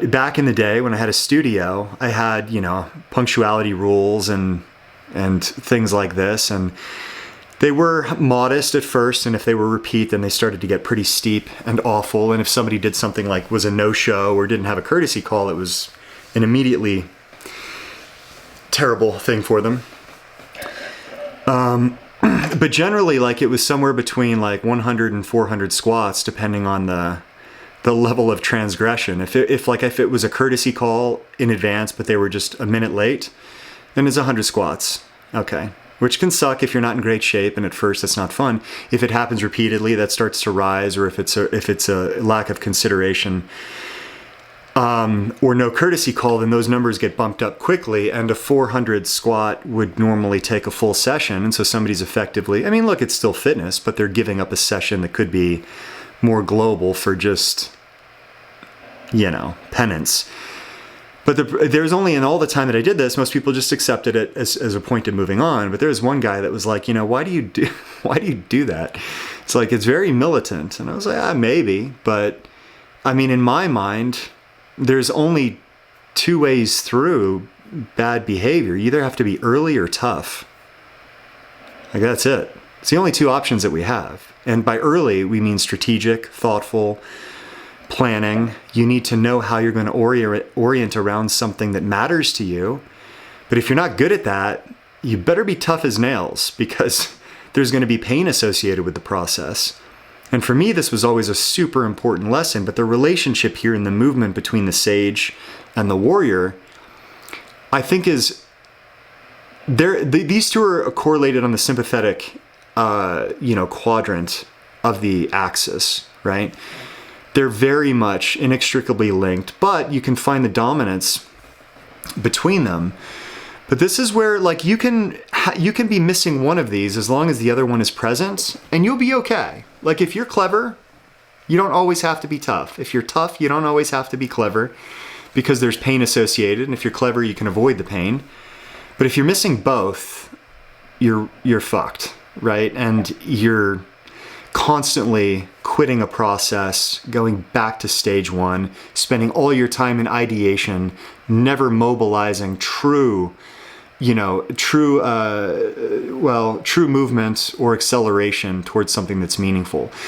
Back in the day when I had a studio, I had, punctuality rules and things like this, and they were modest at first, and if they were repeat, then they started to get pretty steep and awful. And if somebody did something like was a no-show or didn't have a courtesy call, it was an immediately terrible thing for them. But generally, like, it was somewhere between like 100 and 400 squats, depending on the level of transgression. If it was a courtesy call in advance, but they were just a minute late, then it's 100 squats. Okay. Which can suck if you're not in great shape, and at first it's not fun. If it happens repeatedly, that starts to rise, or if it's a lack of consideration, or no courtesy call, then those numbers get bumped up quickly, and a 400 squat would normally take a full session, and so somebody's effectively, I mean, look, it's still fitness, but they're giving up a session that could be more global for just, penance. But there's only in all the time that I did this, most people just accepted it as a point of moving on. But there was one guy that was like, why do you do that? It's like, it's very militant. And I was like, maybe. But I mean, in my mind, there's only two ways through bad behavior. You either have to be early or tough. Like, that's it. It's the only two options that we have. And by early, we mean strategic, thoughtful, planning. You need to know how you're going to orient around something that matters to you. But if you're not good at that, you better be tough as nails, because there's going to be pain associated with the process. And for me, this was always a super important lesson. But the relationship here in the movement between the sage and the warrior, I think is these two are correlated on the sympathetic quadrant of the axis, right? They're very much inextricably linked, but you can find the dominance between them. But this is where, like, you can be missing one of these as long as the other one is present, and you'll be okay. Like, if you're clever, you don't always have to be tough. If you're tough, you don't always have to be clever, because there's pain associated, and if you're clever, you can avoid the pain. But if you're missing both, you're fucked, right? And you're constantly quitting a process, going back to stage one, spending all your time in ideation, never mobilizing true movement or acceleration towards something that's meaningful.